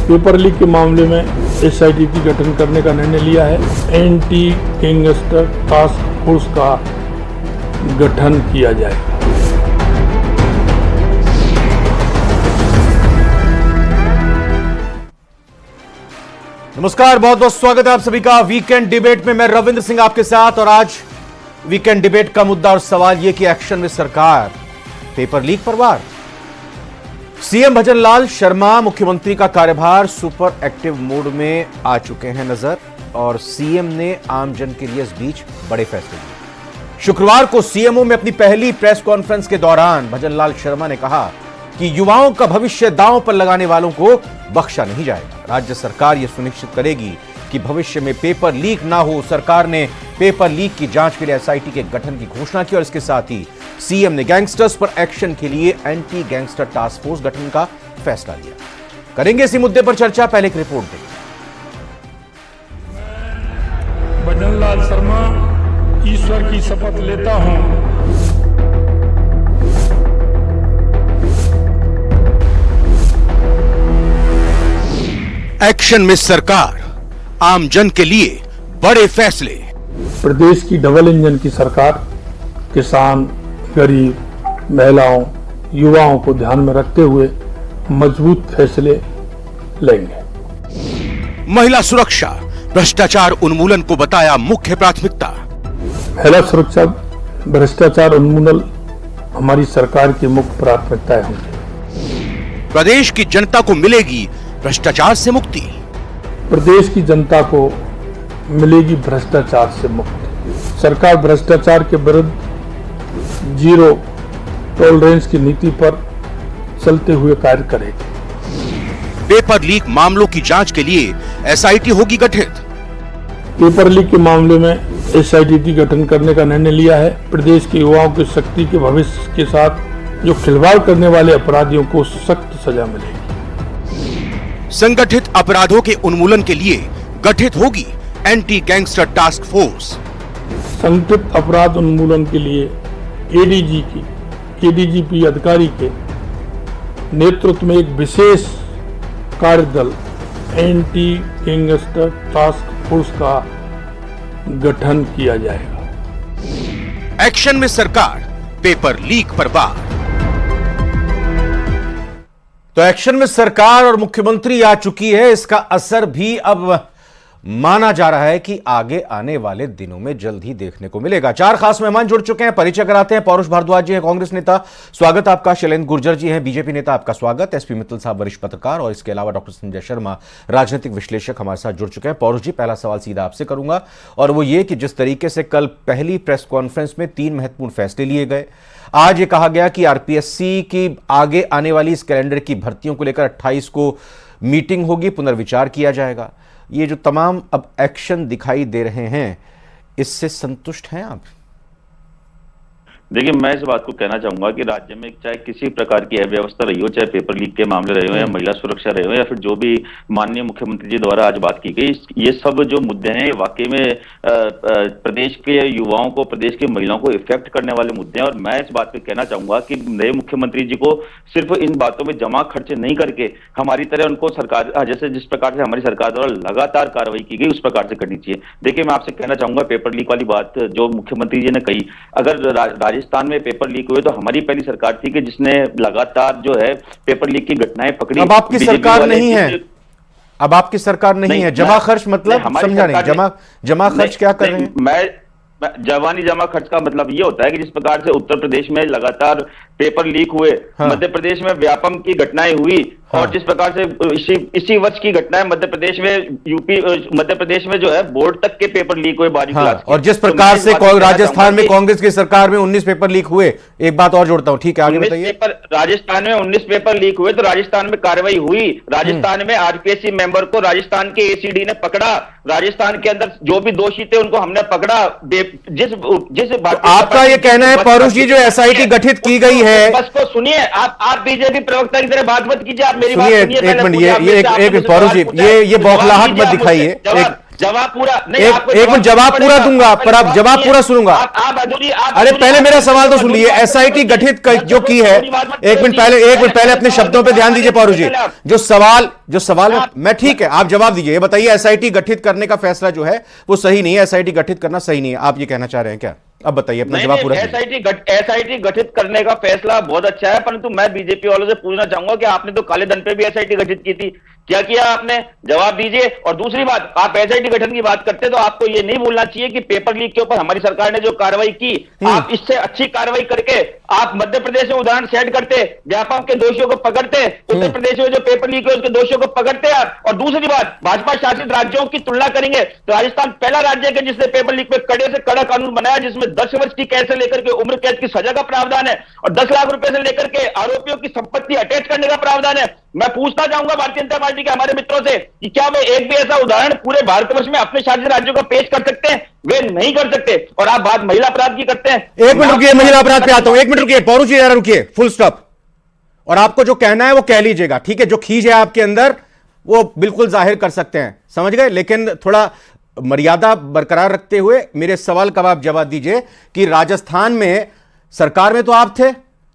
Paper leak के मामले में एसआईटी की गठन करने का निर्णय लिया है। एंटी गैंगस्टर टास्क फोर्स का गठन किया जाएगा। नमस्कार, बहुत बहुत स्वागत है आप सभी का वीकेंड डिबेट में। मैं रविंद्र सिंह आपके साथ। और आज वीकेंड डिबेट का मुद्दा और सवाल यह कि एक्शन में सरकार, पेपर लीक पर वार। सीएम भजनलाल शर्मा मुख्यमंत्री का कार्यभार सुपर एक्टिव मोड में आ चुके हैं नजर, और सीएम ने आमजन के लिए इस बीच बड़े फैसले लिए। शुक्रवार को सीएमओ में अपनी पहली प्रेस कॉन्फ्रेंस के दौरान भजनलाल शर्मा ने कहा कि युवाओं का भविष्य दांव पर लगाने वालों को बख्शा नहीं जाएगा। राज्य सरकार यह सुनिश्चित करेगी कि भविष्य में पेपर लीक ना हो। सरकार ने पेपर लीक की जांच के लिए एसआईटी के गठन की घोषणा की, और इसके साथ ही सीएम ने गैंगस्टर्स पर एक्शन के लिए एंटी गैंगस्टर टास्क फोर्स गठन का फैसला लिया। करेंगे इसी मुद्दे पर चर्चा, पहले एक रिपोर्ट देंगे। भजनलाल शर्मा ईश्वर की शपथ लेता हूं एक्शन में सरकार, आमजन के लिए बड़े फैसले। प्रदेश की डबल इंजन की सरकार किसान, गरीब, महिलाओं, युवाओं को ध्यान में रखते हुए मजबूत फैसले लेंगे। महिला सुरक्षा, भ्रष्टाचार उन्मूलन को बताया मुख्य प्राथमिकता। महिला सुरक्षा, भ्रष्टाचार उन्मूलन हमारी सरकार की मुख्य प्राथमिकताएं होंगी। प्रदेश की जनता को मिलेगी भ्रष्टाचार से मुक्ति। प्रदेश की जनता को मिलेगी भ्रष्टाचार से मुक्ति। सरकार भ्रष्टाचार के विरुद्ध जीरो टॉलरेंस की नीति पर चलते हुए कार्य करेगी। पेपर लीक मामलों की जांच के लिए एसआईटी होगी गठित। पेपर लीक के मामले में एसआईटी की गठन करने का निर्णय लिया है। प्रदेश के युवाओं की शक्ति के भविष्य के साथ जो खिलवाड़ करने वाले अपराधियों को सख्त सजा मिलेगी। संगठित अपराधों के उन्मूलन के लिए गठित होगी एंटी गैंगस्टर टास्क फोर्स। संगठित अपराध उन्मूलन के लिए एडीजीपी अधिकारी के नेतृत्व में एक विशेष कार्यदल एंटी गैंगस्टर टास्क फोर्स का गठन किया जाएगा। एक्शन में सरकार, पेपर लीक पर वार। तो एक्शन में सरकार और मुख्यमंत्री आ चुकी है। इसका असर भी अब माना जा रहा है कि आगे आने वाले दिनों में जल्द ही देखने को मिलेगा। चार खास मेहमान जुड़ चुके हैं, परिचय कराते हैं। पौरुष भारद्वाज जी हैं, कांग्रेस नेता, स्वागत आपका। शैलेंद्र गुर्जर जी हैं, बीजेपी नेता, आपका स्वागत। एसपी मित्तल साहब, वरिष्ठ पत्रकार, और इसके अलावा डॉक्टर संजय शर्मा, राजनीतिक विश्लेषक, हमारे साथ जुड़ चुके हैं। पौरुष जी, पहला सवाल सीधा आपसे करूंगा, और वो ये कि जिस तरीके से कल पहली प्रेस कॉन्फ्रेंस में 3 महत्वपूर्ण फैसले लिए गए, आज ये कहा गया कि आरपीएससी की आगे आने वाली इस कैलेंडर की भर्तियों को लेकर 28 को मीटिंग होगी, पुनर्विचार किया जाएगा। ये जो तमाम अब एक्शन दिखाई दे रहे हैं, इससे संतुष्ट हैं आप? देखिए, मैं इस बात को कहना चाहूंगा कि राज्य में चाहे किसी प्रकार की अव्यवस्था रही हो, चाहे पेपर लीक के मामले रहे हो, या महिला सुरक्षा रहे हो, या फिर जो भी माननीय मुख्यमंत्री जी द्वारा आज बात की गई, ये सब जो मुद्दे हैं वाकई में प्रदेश के युवाओं को, प्रदेश की महिलाओं को इफेक्ट करने वाले मुद्दे हैं। और मैं इस बात पे कहना चाहूंगा कि नए मुख्यमंत्री जी को सिर्फ इन बातों में जमा खर्च नहीं करके हमारी तरह उनको सरकार, जैसे जिस प्रकार से हमारी सरकार द्वारा लगातार कार्रवाई की गई, उस प्रकार से करनी चाहिए। देखिए, मैं आपसे कहना चाहूंगा, पेपर लीक वाली बात जो मुख्यमंत्री जी ने कही, अगर राजस्थान में पेपर लीक हुए तो हमारी पहली सरकार थी कि जिसने लगातार जो है पेपर लीक की घटनाएं पकड़ी। अब आपकी सरकार नहीं है, अब आपकी सरकार नहीं है। जमा खर्च मतलब समझा नहीं, जमा खर्च क्या कर रहे हैं? मैं जवानी जमा खर्च का मतलब ये होता है कि जिस प्रकार से उत्तर प्रदेश में लगातार पेपर लीक हुए, मध्य प्रदेश में व्यापम की घटनाएं हुई, और जिस प्रकार से इसी वर्ष की घटनाएं मध्य प्रदेश में, मध्य प्रदेश में जो है बोर्ड तक के पेपर लीक हुए 12वीं क्लास के। और जिस प्रकार से राजस्थान में कांग्रेस की सरकार में 19 पेपर लीक हुए। एक बात और जोड़ता हूं, ठीक है, आगे बताइए। राजस्थान में 19 पेपर लीक हुए तो राजस्थान में कार्रवाई हुई। राजस्थान में आरपीएससी मेंबर को राजस्थान के एसीडी ने पकड़ा। राजस्थान के अंदर जो भी दोषी थे उनको हमने पकड़ा। जिस आपका ये कहना है पौरुष जी, जो एसआईटी गठित की गई है, बस को सुनिए, आप बीजेपी प्रवक्ता की तरह बात मत कीजिए, आप मेरी बात सुनिए। सुनिए। एक मिनट, ये पौरुष जी, ये बौखलाहट मत दिखाइए। जवाब पूरा नहीं, एक आपको मिनट, जवाब पूरा पड़ेगा, दूंगा, पर आप जवाब पूरा सुनूंगा। अरे पहले मेरा सवाल तो सुन लीजिए। एसआईटी गठित जो की है, एक मिनट पहले अपने शब्दों पे ध्यान दीजिए पौरू जी। जो सवाल मैं ठीक है, आप जवाब दीजिए। ये बताइए, एसआईटी गठित करने का फैसला जो है वो सही नहीं है, एसआईटी गठित करना सही नहीं है, आप ये कहना चाह रहे हैं क्या? अब बताइए, अपना जवाब पूरा। एसआईटी गठित करने का फैसला बहुत अच्छा है, परंतु मैं बीजेपी वालों से पूछना चाहूंगा कि आपने तो काले धन पे भी एसआईटी गठित की थी, क्या किया आपने? जवाब दीजिए। और दूसरी बात, आप एसआईटी गठन की बात करते तो आपको यह नहीं भूलना चाहिए कि पेपर लीक के ऊपर हमारी सरकार ने जो कार्रवाई की, आप इससे अच्छी कार्रवाई करके आप मध्य प्रदेश में उदाहरण सेट करते, व्यापम के दोषियों को पकड़ते, उत्तर प्रदेश में जो पेपर लीक है उसके दोषियों को पकड़ते आप। और दूसरी बात, भाजपा शासित राज्यों की तुलना करेंगे तो राजस्थान पहला राज्य है जिसने पेपर लीक में कड़े से कड़ा कानून बनाया, जिसमें 10 वर्ष की कैद से लेकर के उम्र कैद की सजा का प्रावधान है और 10 लाख रुपए से लेकर के आरोपियों की संपत्ति अटैच करने का प्रावधान है। मैं पूछना चाहूंगा भारतीय जनता पार्टी के हमारे मित्रों से कि क्या वे एक भी ऐसा उदाहरण पूरे भारतवर्ष में अपने शासित राज्यों का पेश कर सकते हैं? वे नहीं कर सकते। और आप बात महिला अपराध की करते हैं। एक मिनट रुकिए, महिला अपराध पे आता हूं। एक मिनट रुकिए पौरू जी, जरा रुकिए, फुल स्टॉप। और आपको जो कहना है वो कह लीजिएगा, ठीक है? जो खींच है आपके अंदर वो बिल्कुल जाहिर कर सकते हैं, समझ गए? लेकिन थोड़ा मर्यादा बरकरार रखते हुए मेरे सवाल का आप जवाब दीजिए कि राजस्थान में सरकार में तो आप थे,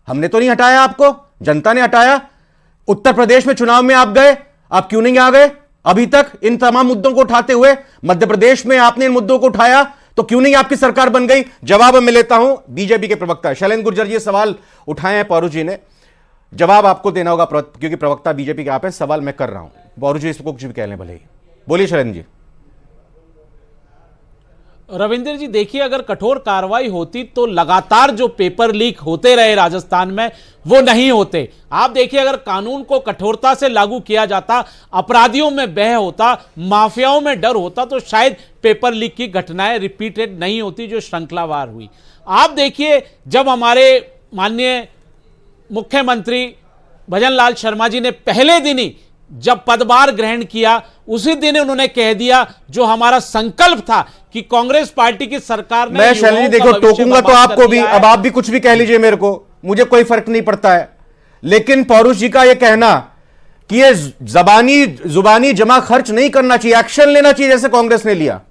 हमने तो नहीं हटाया आपको, जनता ने हटाया। उत्तर प्रदेश में चुनाव में आप गए, आप क्यों नहीं आ गए अभी तक इन तमाम मुद्दों को उठाते हुए? मध्य प्रदेश में आपने इन मुद्दों को उठाया तो क्यों नहीं आपकी सरकार बन गई? जवाब मैं लेता हूं बीजेपी के प्रवक्ता शैलेंद्र गुर्जर जी सवाल उठाए हैं पौरू जी ने, जवाब आपको देना होगा क्योंकि प्रवक्ता बीजेपी के आप हैं। सवाल मैं कर रहा हूं, पौरू जी इसको कुछ भी कह लें भले ही। बोलिए शैलेंद्र जी। रविंद्र जी, देखिए, अगर कठोर कार्रवाई होती तो लगातार जो पेपर लीक होते रहे राजस्थान में वो नहीं होते। आप देखिए, अगर कानून को कठोरता से लागू किया जाता, अपराधियों में भय होता, माफियाओं में डर होता, तो शायद पेपर लीक की घटनाएं रिपीटेड नहीं होती जो श्रृंखलावार हुई। आप देखिए, जब हमारे माननीय मुख्यमंत्री भजनलाल शर्मा जी ने पहले दिन ही जब पदभार ग्रहण किया, उसी दिन उन्होंने कह दिया जो हमारा संकल्प था कि कांग्रेस पार्टी की सरकार ने, मैं शैलेंद्र देखो टोकूंगा तो आपको भी, अब आप भी कुछ भी कह लीजिए मेरे को, मुझे कोई फर्क नहीं पड़ता है। लेकिन पौरुष जी का यह कहना कि ये जुबानी जमा खर्च नहीं करना चाहिए, एक्शन लेना चाहिए जैसे कांग्रेस ने लिया।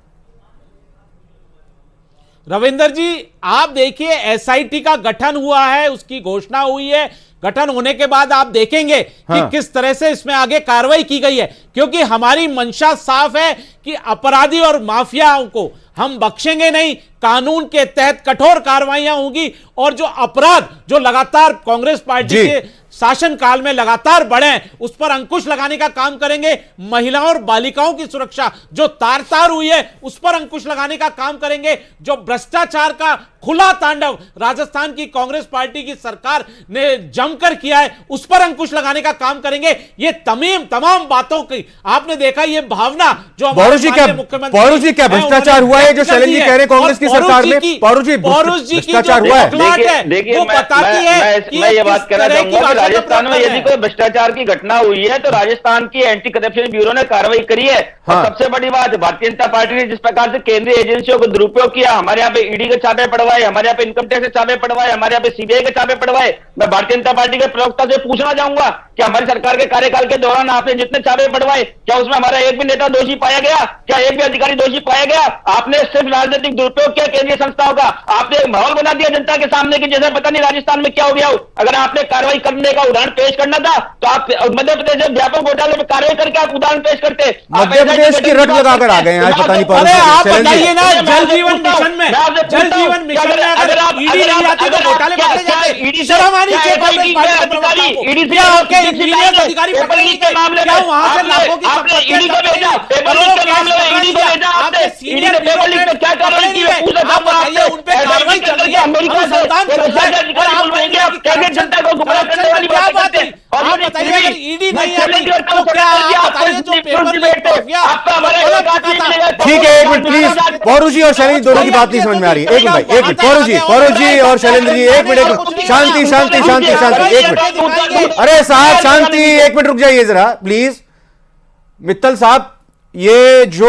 रविंदर जी, आप देखिए, एसआईटी का गठन हुआ है, उसकी घोषणा हुई है, गठन होने के बाद आप देखेंगे कि किस तरह से इसमें आगे कार्रवाई की गई है, क्योंकि हमारी मंशा साफ है कि अपराधी और माफियाओं को हम बख्शेंगे नहीं। कानून के तहत कठोर कार्रवाइयां होंगी और जो अपराध जो लगातार कांग्रेस पार्टी के शासन काल में लगातार बढ़े हैं, उस पर अंकुश लगाने का काम करेंगे। महिलाओं और बालिकाओं की सुरक्षा जो तार तार हुई है, उस पर अंकुश लगाने का काम करेंगे। जो भ्रष्टाचार का खुला तांडव राजस्थान की कांग्रेस पार्टी की सरकार ने जमकर किया है, उस पर अंकुश लगाने का काम करेंगे। ये तमाम बातों की आपने देखा, ये भावना जो पौरुष जी क्या भ्रष्टाचार हुआ है जो शैलेंद्र जी कह रहे हैं कांग्रेस की सरकार में? पौरुष जी भ्रष्टाचार हुआ है? देखिए, मैं ये बात कहना चाहूंगा, राजस्थान में यदि कोई भ्रष्टाचार की घटना हुई है तो राजस्थान की एंटी करप्शन ब्यूरो ने कार्रवाई करी है। और सबसे बड़ी बात, भारतीय जनता पार्टी ने जिस प्रकार से केंद्रीय एजेंसियों को दुरुपयोग किया, हमारे यहाँ पे ईडी के छापे पड़वाए, हमारे यहाँ पे इनकम टैक्स के छापे पड़वाए, हमारे यहाँ पे सीबीआई के छापे पड़वाए। मैं भारतीय जनता पार्टी के प्रवक्ता से पूछना चाहूंगा कि हमारी सरकार के कार्यकाल के दौरान आपने जितने छापे पड़वाए, क्या उसमें हमारा एक भी नेता दोषी पाया गया? क्या एक भी अधिकारी दोषी पाया गया? आपने सिर्फ राजनीतिक दुरुपयोग किया केंद्रीय संस्थाओं का। आपने एक माहौल बना दिया जनता के सामने कि जैसे पता नहीं राजस्थान में क्या हो गया हो। अगर आपने कार्रवाई करने का उदाहरण पेश करना था तो आप मध्य प्रदेश में व्यापक घोटाले में कार्रवाई करके आप उदाहरण पेश करते। मध्य प्रदेश की रट लगाकर आ गए हैं आज, पता नहीं पौरुष जी। आप बताइए ना, जल जीवन मिशन में अगर आप ईडी नहीं आती तो घोटाले पकड़े जाते। शर्म आनी चाहिए कांग्रेस पार्टी के प्रवक्ता को। क्या आपके इंजीनियर अधिकारी पकड़े नहीं गए? क्या वहां से लाखों की संपत्ति आपके सीनियर ब्यूरोक्रेट क्या कार्रवाई की है? आप बताइए, उन पे कार्रवाई चल रही है, अनुसंधान चल रहा है और आप बोलेंगे कि जनता को गुमराह करने वाली क्या बात है? आप बताइए, अगर ईडी नहीं आती तो क्या आप बताइए जो पेपर लीक हो गया? ठीक है, एक मिनट प्लीज। पौरुष जी और शैलेंद्र दोनों की बात नहीं समझ में आ रही है। एक मिनट भाई, एक मिनट पौरुष जी और शैलेंद्र जी, एक मिनट, शांति शांति शांति शांति, एक मिनट। अरे साहब शांति, एक मिनट रुक जाइए जरा प्लीज। मित्तल साहब, ये जो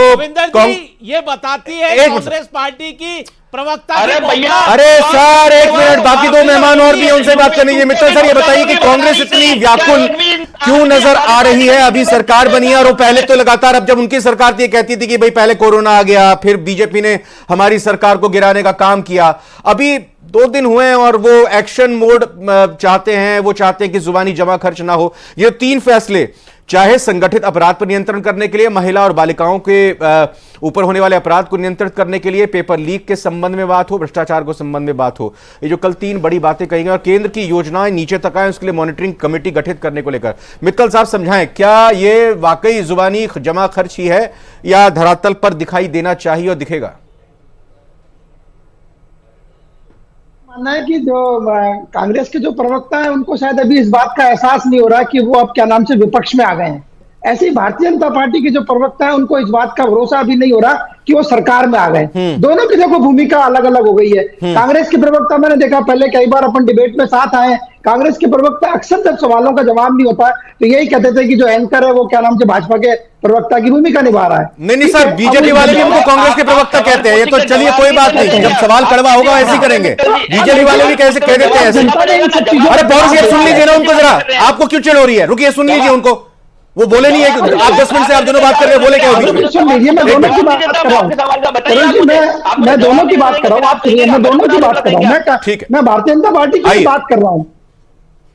ये बताती है कांग्रेस पार्टी की प्रवक्ता। अरे भैया, अरे सर एक मिनट, बाकी दो मेहमान और भी हैं, उनसे बात करनी है। मित्तल सर, ये बताइए कि कांग्रेस इतनी व्याकुल, क्यों नजर आ रही है? अभी सरकार बनी है और वो पहले तो लगातार, अब जब उनकी सरकार थी कहती थी कि भाई पहले कोरोना आ गया, फिर बीजेपी ने हमारी सरकार को गिराने का काम किया। अभी 2 दिन हुए हैं और वो एक्शन मोड चाहते हैं, वो चाहते हैं कि जुबानी जमा खर्च ना हो। ये 3 फैसले, चाहे संगठित अपराध पर नियंत्रण करने के लिए, महिला और बालिकाओं के ऊपर होने वाले अपराध को नियंत्रित करने के लिए, पेपर लीक के संबंध में बात हो, भ्रष्टाचार को संबंध में बात हो, ये जो कल 3 बड़ी बातें कही गई और केंद्र की योजनाएं नीचे तक आए उसके लिए मॉनिटरिंग कमेटी गठित करने को लेकर, मित्तल साहब समझाएं, क्या ये वाकई जुबानी जमा खर्च ही है या धरातल पर दिखाई देना चाहिए और दिखेगा? मानना है कि जो कांग्रेस के जो प्रवक्ता है उनको शायद अभी इस बात का एहसास नहीं हो रहा कि वो अब क्या नाम से विपक्ष में आ गए हैं। ऐसे ही भारतीय जनता पार्टी के जो प्रवक्ता है उनको इस बात का भरोसा अभी नहीं हो रहा कि वो सरकार में आ गए। दोनों की देखो भूमिका अलग अलग हो गई है। कांग्रेस के प्रवक्ता मैंने देखा पहले कई बार अपन डिबेट में साथ आए, कांग्रेस के प्रवक्ता अक्सर जब सवालों का जवाब नहीं होता तो यही कहते थे कि जो एंकर है वो क्या नाम से भाजपा के प्रवक्ता की भूमिका निभा रहा है। नहीं सर, बीजेपी वाले भी उनको कांग्रेस के प्रवक्ता कहते हैं। ये तो चलिए कोई बात नहीं, जब सवाल कड़वा होगा ऐसे ही करेंगे। बीजेपी वाले भी कैसे कह देते हैं ऐसे? अरे बहुत सुन लीजिए ना उनको जरा, आपको क्यों चिढ़ हो रही है? रुकिए, सुन लीजिए उनको, वो बोले नहीं है। आप 10 मिनट से आप दोनों बात कर रहे हैं, बोले क्या होगी? सुन लीजिए, मैं दोनों की बात कर रहा हूँ। मैं दोनों की बात कर रहा हूँ, आप सुनिए, मैं दोनों की बात कर रहा हूँ। मैं भारतीय जनता पार्टी की बात कर रहा हूँ,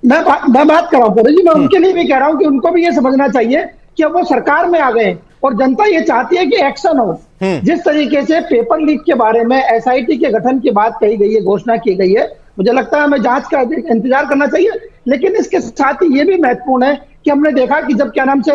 मैं बात कर रहा हूँ जी। मैं उनके लिए भी कह रहा हूँ कि उनको भी ये समझना चाहिए कि अब वो सरकार में आ गए और जनता ये चाहती है कि एक्शन हो। जिस तरीके से पेपर लीक के बारे में एसआईटी के गठन की बात कही गई है, घोषणा की गई है, मुझे लगता है हमें जांच का इंतजार करना चाहिए। लेकिन इसके साथ ही ये भी महत्वपूर्ण है कि हमने देखा कि जब क्या नाम से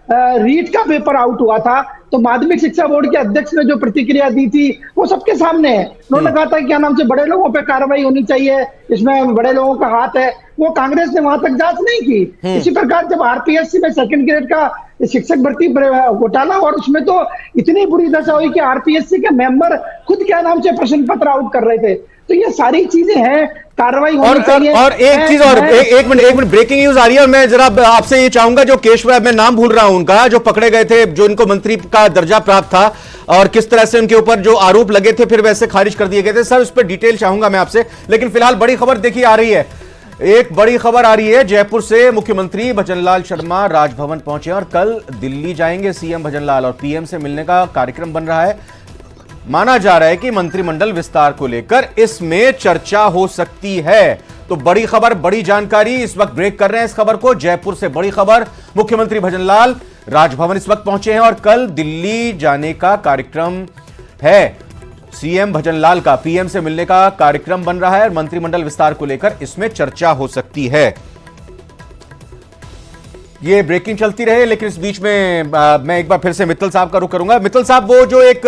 रीट का पेपर आउट हुआ था तो माध्यमिक शिक्षा बोर्ड के अध्यक्ष ने जो प्रतिक्रिया दी थी वो सबके सामने है। उन्होंने कहा था कि क्या नाम से बड़े लोगों पे कार्रवाई होनी चाहिए, इसमें बड़े लोगों का हाथ है। वो कांग्रेस ने वहां तक जांच नहीं की। इसी प्रकार जब आरपीएससी में 2nd ग्रेड का शिक्षक भर्ती घोटाला और उसमें तो इतनी बुरी दशा हुई कि आरपीएससी के मेंबर खुद क्या नाम से प्रश्न पत्र आउट कर रहे थे। तो ये सारी चीजें हैं, कार्रवाई होनी चाहिए। और एक चीज और, एक मिनट ब्रेकिंग न्यूज आ रही है और मैं जरा आपसे ये चाहूंगा, जो केशव, मैं नाम भूल रहा हूं उनका, जो पकड़े गए थे, जो इनको मंत्री का दर्जा प्राप्त था और किस तरह से उनके ऊपर जो आरोप लगे थे फिर वैसे खारिज कर दिए गए थे, सर उस पर डिटेल चाहूंगा मैं आपसे। लेकिन फिलहाल बड़ी खबर देखिए आ रही है, एक बड़ी खबर आ रही है जयपुर से। मुख्यमंत्री भजनलाल शर्मा राजभवन पहुंचे और कल दिल्ली जाएंगे सीएम भजनलाल, और पीएम से मिलने का कार्यक्रम बन रहा है। माना जा रहा है कि मंत्रिमंडल विस्तार को लेकर इसमें चर्चा हो सकती है। तो बड़ी खबर, बड़ी जानकारी, इस वक्त ब्रेक कर रहे हैं इस खबर को। जयपुर से बड़ी खबर, मुख्यमंत्री भजनलाल राजभवन इस वक्त पहुंचे हैं और कल दिल्ली जाने का कार्यक्रम है। सीएम भजनलाल का पीएम से मिलने का कार्यक्रम बन रहा है और मंत्रिमंडल विस्तार को लेकर इसमें चर्चा हो सकती है। ये ब्रेकिंग चलती रहे, लेकिन इस बीच में मैं एक बार फिर से मित्तल साहब का रुख करूंगा। मित्तल साहब, वो जो एक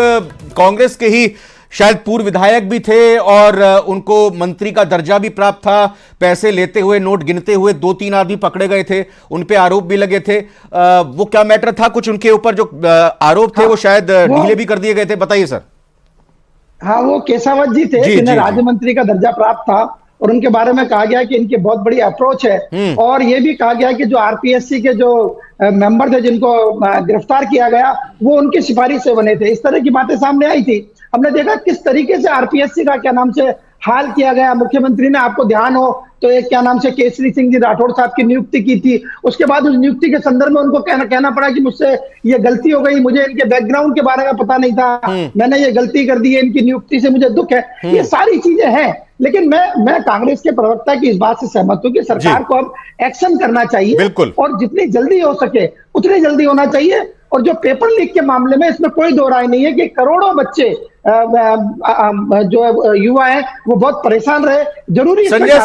कांग्रेस के ही शायद पूर्व विधायक भी थे और उनको मंत्री का दर्जा भी प्राप्त था, पैसे लेते हुए, नोट गिनते हुए 2-3 आदमी पकड़े गए थे, उन पे आरोप भी लगे थे। वो क्या मैटर था? कुछ उनके ऊपर जो आरोप थे वो शायद ढीले भी कर दिए गए थे, बताइए सर। हाँ, वो केसावत जी थे जिन्हें राज्य मंत्री का दर्जा प्राप्त था और उनके बारे में कहा गया कि इनकी बहुत बड़ी अप्रोच है। और ये भी कहा गया कि जो आरपीएससी के जो मेंबर थे जिनको गिरफ्तार किया गया वो उनकी सिफारिश से बने थे। इस तरह की बातें सामने आई थी। हमने देखा किस तरीके से आरपीएससी का क्या नाम से हाल किया गया। मुख्यमंत्री ने, आपको ध्यान हो तो एक क्या नाम से केसरी सिंह जी राठौड़ साहब की नियुक्ति की थी। उसके बाद उस नियुक्ति के संदर्भ में उनको कहना पड़ा कि मुझसे ये गलती हो गई, मुझे इनके बैकग्राउंड के बारे में पता नहीं था, मैंने ये गलती कर दी है, इनकी नियुक्ति से मुझे दुख है। ये सारी चीजें हैं। लेकिन मैं कांग्रेस के प्रवक्ता की इस बात से सहमत हूं कि सरकार को अब एक्शन करना चाहिए और जितनी जल्दी हो सके उतनी जल्दी होना चाहिए। और जो पेपर लीक के मामले में इसमें कोई दो राय नहीं है कि करोड़ों बच्चे जो युवा हैं वो बहुत परेशान रहे। जरूरी संजय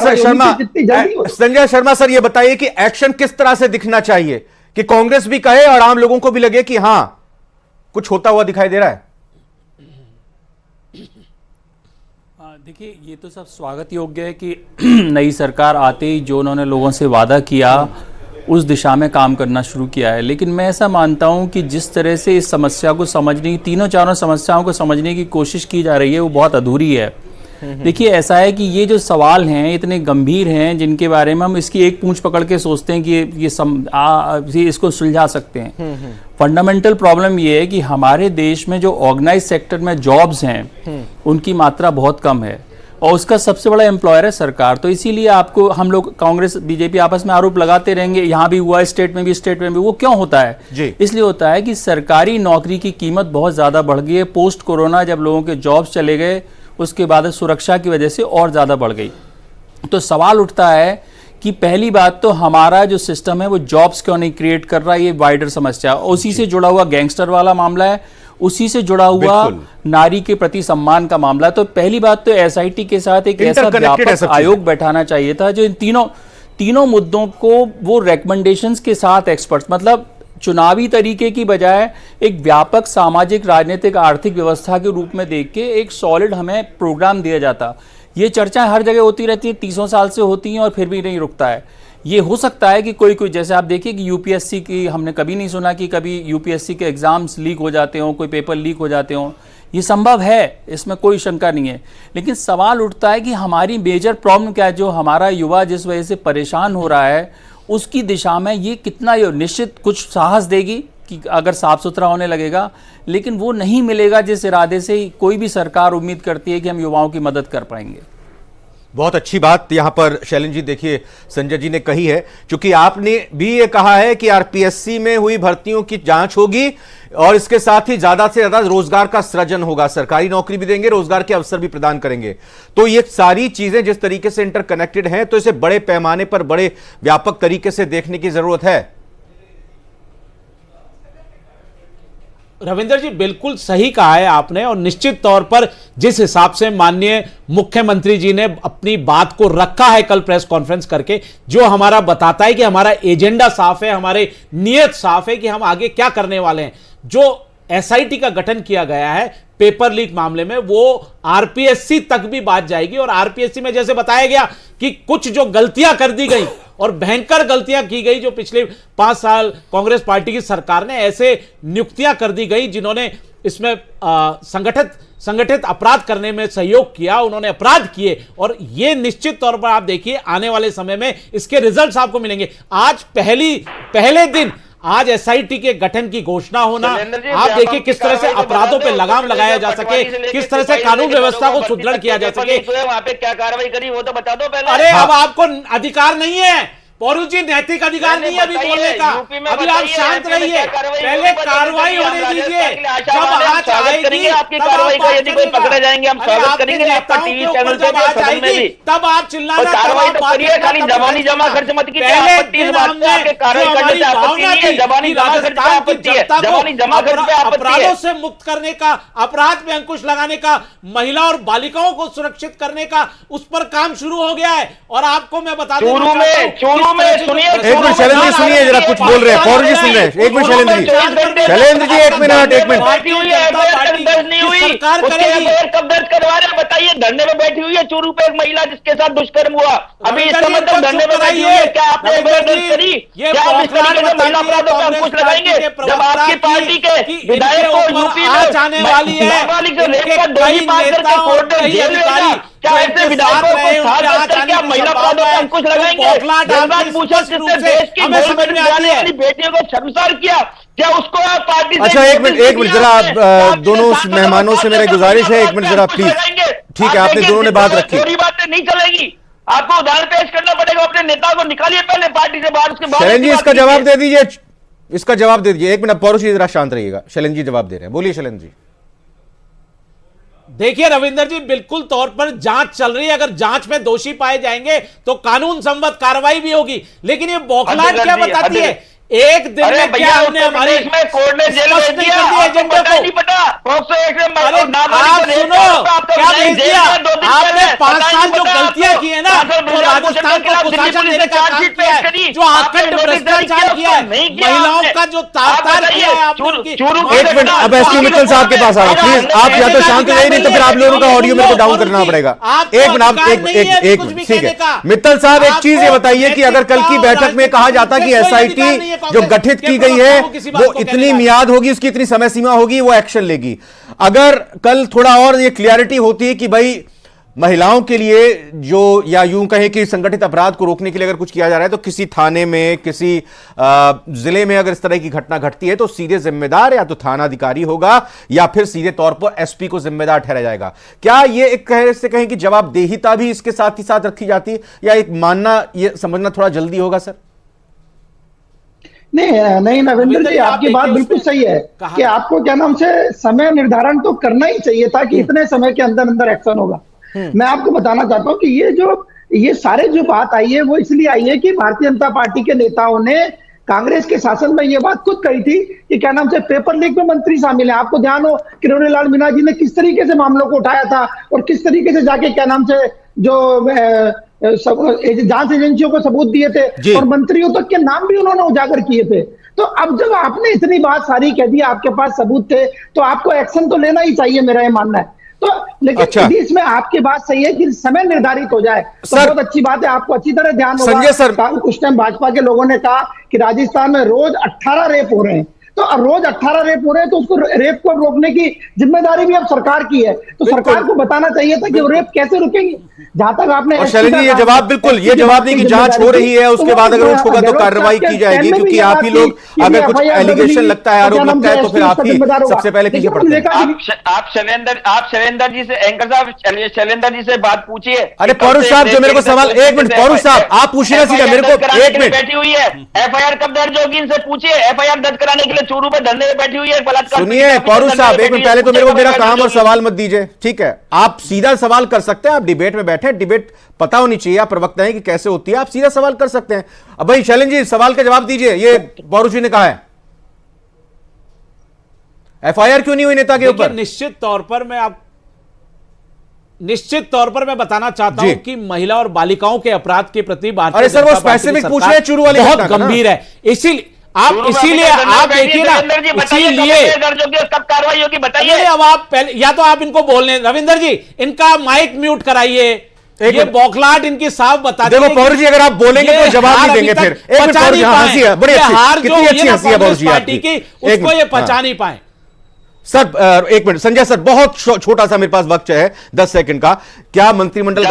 शर्मा सर, ये बताइए कि एक्शन किस तरह से दिखना चाहिए कि कांग्रेस भी कहे और आम लोगों को भी लगे कि हां कुछ होता हुआ दिखाई दे रहा है? देखिए, ये तो सब स्वागत योग्य है कि नई सरकार आते ही जो उन्होंने लोगों से वादा किया उस दिशा में काम करना शुरू किया है। लेकिन मैं ऐसा मानता हूं कि जिस तरह से इस समस्या को समझने की, तीनों चारों समस्याओं को समझने की कोशिश की जा रही है वो बहुत अधूरी है। देखिए, ऐसा है कि ये जो सवाल हैं इतने गंभीर हैं जिनके बारे में हम इसकी एक पूंछ पकड़ के सोचते हैं कि ये इसको सुलझा सकते हैं। फंडामेंटल प्रॉब्लम ये है कि हमारे देश में जो ऑर्गेनाइज सेक्टर में जॉब्स हैं उनकी मात्रा बहुत कम है। और उसका सबसे बड़ा एम्प्लॉयर है सरकार। तो इसीलिए आपको हम लोग कांग्रेस बीजेपी आपस में आरोप लगाते रहेंगे, यहां भी हुआ, स्टेट में भी। वो क्यों होता है जी। इसलिए होता है कि सरकारी नौकरी की कीमत बहुत ज्यादा बढ़ गई है। पोस्ट कोरोना जब लोगों के जॉब्स चले गए, उसके बाद सुरक्षा की वजह से और ज्यादा बढ़ गई। तो सवाल उठता है कि पहली बात तो हमारा जो सिस्टम है वो जॉब्स क्यों नहीं क्रिएट कर रहा है, ये वाइडर समस्या। उसी से जुड़ा हुआ गैंगस्टर वाला मामला है, उसी से जुड़ा हुआ नारी के प्रति सम्मान का मामला है। तो पहली बात तो एसआईटी के साथ एक ऐसा व्यापक आयोग बैठाना चाहिए था जो इन तीनों मुद्दों को वो रिकमेंडेशंस के साथ एक्सपर्ट्स, मतलब चुनावी तरीके की बजाय एक व्यापक सामाजिक, राजनीतिक, आर्थिक व्यवस्था के रूप में देख के एक सॉलिड हमें प्रोग्राम दिया जाता। ये चर्चा हर जगह होती रहती है, 30 साल से होती हैं और फिर भी नहीं रुकता है। ये हो सकता है कि कोई जैसे आप देखिए कि यूपीएससी की हमने कभी नहीं सुना कि कभी यूपीएससी के एग्जाम्स लीक हो जाते हों, कोई पेपर लीक हो जाते हों, ये संभव है, इसमें कोई शंका नहीं है। लेकिन सवाल उठता है कि हमारी मेजर प्रॉब्लम क्या है, जो हमारा युवा जिस वजह से परेशान हो रहा है उसकी दिशा में ये कितना निश्चित कुछ साहस देगी कि अगर साफ सुथरा होने लगेगा, लेकिन वो नहीं मिलेगा जिस इरादे से कोई भी सरकार उम्मीद करती है कि हम युवाओं की मदद कर पाएंगे। बहुत अच्छी बात यहां पर शैलेंद्र जी देखिए संजय जी ने कही है, क्योंकि आपने भी ये कहा है कि आरपीएससी में हुई भर्तियों की जांच होगी और इसके साथ ही ज्यादा से ज्यादा रोजगार का सृजन होगा, सरकारी नौकरी भी देंगे, रोजगार के अवसर भी प्रदान करेंगे। तो ये सारी चीजें जिस तरीके से इंटरकनेक्टेड हैं, तो इसे बड़े पैमाने पर, बड़े व्यापक तरीके से देखने की जरूरत है। रविंदर जी बिल्कुल सही कहा है आपने, और निश्चित तौर पर जिस हिसाब से माननीय मुख्यमंत्री जी ने अपनी बात को रखा है कल प्रेस कॉन्फ्रेंस करके, जो हमारा बताता है कि हमारा एजेंडा साफ है, हमारे नियत साफ है कि हम आगे क्या करने वाले हैं। जो एसआईटी का गठन किया गया है पेपर लीक मामले में, वो आरपीएससी तक भी बात जाएगी, और आरपीएससी में जैसे बताया गया कि कुछ जो गलतियां कर दी गई और भयंकर गलतियां की गई, जो पिछले 5 साल कांग्रेस पार्टी की सरकार ने ऐसे नियुक्तियां कर दी गई जिन्होंने इसमें संगठित अपराध करने में सहयोग किया, उन्होंने अपराध किए, और ये निश्चित तौर पर आप देखिए आने वाले समय में इसके रिजल्ट्स आपको मिलेंगे। आज पहले दिन आज एसआईटी के गठन की घोषणा होना, आप देखिए किस तरह से अपराधों पे लगाम लगाया जा सके, किस तरह से कानून व्यवस्था को सुदृढ़ किया जा सके। वहां पे क्या कार्रवाई करी वो तो बता दो पहले। अरे अब आपको अधिकार नहीं है पौरू जी, नैतिक अधिकार नहीं है अभी बोलने का, अभी आप शांत रहिए, पहले कार्रवाई होने दीजिए। जब आज आएगी आपकी कार्रवाई का यदि कोई पकड़े जाएंगे हम स्वागत करेंगे, आपका टीवी चैनल जब आज आएगी तब आप चिल्लाना, कार्रवाई तो करिए, खाली जबानी जमा खर्च मत कीजिए। अपराधों से मुक्त करने का, अपराध में अंकुश लगाने का, महिला और बालिकाओं को सुरक्षित करने का, उस पर काम शुरू हो गया है। और आपको मैं बता दूं, एक मिनट शैलेंद्र जी सुनिए, जरा कुछ बोल रहे हैं, पौरू जी सुन रहे हैं, एक मिनट शैलेंद्र जी, एक मिनट सरकार कब दर्ज करवा रहे हैं बताइए। धरने में बैठी हुई है चूरू पे एक महिला जिसके साथ दुष्कर्म हुआ, अभी इस समय तक धरने में बैठी हुई है, क्या आपने दर्ज करी? क्या आप इस तरीके से महिला अपराधों पर अंकुश लगाएंगे जब आपकी पार्टी के विधायक को यूपी में जाने वाली है, रेप का दोषी पास करके कोर्ट में जेल भेजा, क्या ऐसे विधायकों को साथ करके आप महिला अपराधों पर अंकुश लगाएंगे? देश की बेटियों को शर्मसार किया, क्या उसको आप पार्टी? अच्छा एक मिनट जरा आप दोनों मेहमानों से मेरा गुजारिश है, एक मिनट जरा प्लीज। ठीक है, आपने दोनों ने बात रखी, पूरी बातें नहीं चलेगी, आपको उदाहरण पेश करना पड़ेगा। अपने नेता को निकालिए पहले पार्टी से बाहर, उसके बाद शैलेंद्र जी इसका जवाब दे दीजिए, इसका जवाब दे दीजिए। एक मिनट पौरू जी जरा शांत रहिएगा, शैलेंद्र जी जवाब दे रहे हैं, बोलिए शैलेंद्र जी। देखिए रविंदर जी, बिल्कुल तौर पर जांच चल रही है, अगर जांच में दोषी पाए जाएंगे तो कानून संबद्ध कार्रवाई भी होगी, लेकिन ये बौखलाहट क्या बताती है? एक दिन में क्या हमने हमारी कोर्ट ने जेल भेज दिया, एजेंडे को नहीं पता। आप सुनो क्या भेज दिया आपने? 5 साल जो गलतियां की है ना, तो राजस्थान को कुशासन देने का काम किया है, जो आखंड भ्रष्टाचार किया है, महिलाओं का जो तार किया है आपने। एक मिनट, अब एसपी मित्तल साहब के पास आओ प्लीज, आप या तो शांत रहिए, नहीं तो फिर आप लोगों का ऑडियो मेरे को डाउन करना पड़ेगा। एक मिनट, ठीक है मित्तल साहब, एक चीज ये बताइए कि अगर कल की बैठक में कहा जाता कि एसआईटी जो गठित की गई है वो इतनी मियाद होगी, उसकी इतनी समय सीमा होगी, वो एक्शन लेगी, अगर कल थोड़ा और ये क्लियरिटी होती है कि भाई महिलाओं के लिए जो, या यूं कहें कि संगठित अपराध को रोकने के लिए अगर कुछ किया जा रहा है, तो किसी थाने में, किसी जिले में अगर इस तरह की घटना घटती है तो सीधे जिम्मेदार या तो थाना अधिकारी होगा या फिर सीधे तौर पर एसपी को जिम्मेदार ठहराया जाएगा। क्या ये एक कहे से कहें कि जवाबदेहिता भी इसके साथ ही साथ रखी जाती है, या एक मानना, ये समझना थोड़ा जल्दी होगा सर? नहीं नरेंद्र जी, आपकी बात बिल्कुल सही है कि आपको क्या नाम से समय निर्धारण तो करना ही चाहिए था कि इतने समय के अंदर अंदर एक्शन होगा। मैं आपको बताना चाहता हूं कि ये सारे जो बात आई है वो इसलिए आई है कि भारतीय जनता पार्टी के नेताओं ने कांग्रेस के शासन में ये बात खुद कही थी कि क्या नाम से पेपर लीक में मंत्री शामिल है। आपको ध्यान हो किरोड़ी लाल मीणा जी ने किस तरीके से मामलों को उठाया था और किस तरीके से जाके क्या नाम से जो जांच एजेंसियों को सबूत दिए थे और मंत्रियों तक के नाम भी उन्होंने उजागर किए थे। तो अब जब आपने इतनी बात सारी कह दी, आपके पास सबूत थे, तो आपको एक्शन तो लेना ही चाहिए, मेरा ये मानना है। तो लेकिन अच्छा, इसमें आपकी बात सही है कि समय निर्धारित हो जाए तो बहुत अच्छी बात है। आपको अच्छी तरह ध्यान होगा, संजय सर, उस टाइम भाजपा के लोगों ने कहा कि राजस्थान में रोज 18 रेप हो रहे हैं, तो रोज 18 रेप हो रहे हैं तो उसको रेप को रोकने की जिम्मेदारी भी अब सरकार की है। तो सरकार को बताना चाहिए था कि वो रेप कैसे रुकेंगे। जहां तक आपने शैलेंद्र जी, ये जवाब बिल्कुल, ये जवाब नहीं कि जांच हो रही है उसके बाद अगर कुछ होगा तो कार्रवाई की जाएगी, क्योंकि आप ही लोग, अगर कुछ एलिगेशन लगता है, आरोप लगता है, तो फिर आप ही सबसे पहले पीछे पड़ते हैं। आप शैलेंद्र जी से, एंकर साहब शैलेंद्र जी से बात पूछिए। अरे पौरुष साहब, जो मेरे को सवाल, एक मिनट पौरुष साहब, आप पूछिए ना सीधा मेरे को, एक मिनट। बैठी हुई है, एफआईआर कब दर्ज होगी इनसे पूछिए। एफआईआर दर्ज कराने के लिए चूरू पे धरने पे बैठी हुई है बलात्कार। सुनिए पौरुष साहब, एक मिनट, पहले तो मेरे को मेरा काम और सवाल मत दीजिए, ठीक है? आप सीधा सवाल कर सकते हैं, आप डिबेट में बैठे, डिबेट पता होनी चाहिए, आप प्रवक्ता हैं कि कैसे होती है, आप सीधा सवाल कर सकते हैं। अब भाई शैलेंद्र जी, सवाल का जवाब दीजिए। ये पौरुष जी ने कहा है एफआईआर क्यों नहीं हुई नेता के ऊपर? निश्चित तौर पर मैं बताना चाहता हूं कि महिला और बालिकाओं के अपराध के प्रति भारतीय जनता पार्टी, वो स्पेसिफिक पूछ रहे हैं चूरू वाली, बहुत गंभीर है। इसीलिए आप देखिए ना, इसीलिए कब कार्रवाई होगी बताइए। अब आप पहले या तो आप इनको बोलने, रविंदर जी इनका माइक म्यूट कराइए, ये बौखलाहट इनकी साफ बता दी। देखो पौरुष जी, अगर आप बोलेंगे तो जवाब नहीं देंगे फिर। एक मिनट पौरुष जी, हंसी है बड़ी अच्छी, कितनी अच्छी हंसी है पौरुष जी आपकी, उसको ये पचा नहीं पाए। सर एक मिनट, संजय सर, बहुत छोटा सा मेरे पास वक्त है 10 सेकंड का। क्या मंत्रिमंडल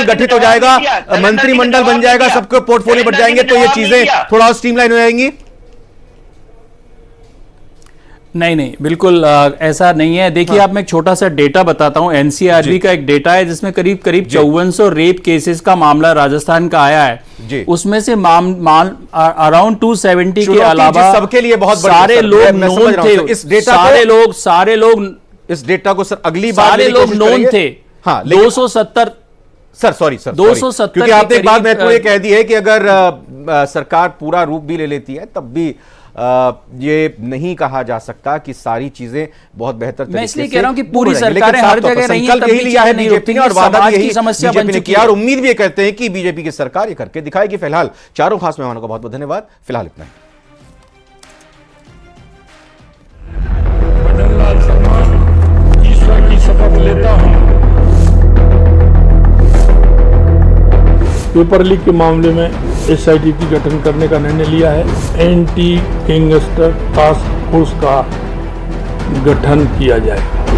गठित हो जाएगा, मंत्रिमंडल बन जाएगा, सबके पोर्टफोलियो बढ़ जाएंगे, तो ये चीजें थोड़ा स्ट्रीमलाइन हो जाएंगी? नहीं, बिल्कुल ऐसा नहीं है। देखिए आप, मैं एक छोटा सा डेटा बताता हूं। एनसीआरबी का एक डेटा है जिसमें करीब 5400 रेप केसेस का मामला राजस्थान का आया है। उसमें से अराउंड 270 के अलावा सबके लिए बहुत सारे लोग नोन थे। इस डेटा सारे लोग इस डेटा को सर अगली बार सारे लोग नोन थे। हाँ, 270 सर, सॉरी सर, 270, क्योंकि आपने एक बात महत्वपूर्ण ये कह दी है कि अगर सरकार पूरा रूप भी ले लेती है तब भी ये नहीं कहा जा सकता कि सारी चीजें बहुत बेहतर तरीके से। मैं इसलिए कह रहा हूं कि पूरी सरकारें हर जगह नहीं है, यही लिया है बीजेपी ने और वादा यही समस्या बन चुकी है, और उम्मीद भी करते हैं कि बीजेपी की सरकार ये करके दिखाएगी। फिलहाल चारों खास मेहमानों का बहुत बहुत धन्यवाद। फिलहाल इतना ही। मननलाल शर्मा ईश्वर की शपथ लेता हूं, पेपर लीक के मामले में एसआईटी की गठन करने का निर्णय लिया है। एंटी गैंगस्टर टास्क फोर्स का गठन किया जाएगा।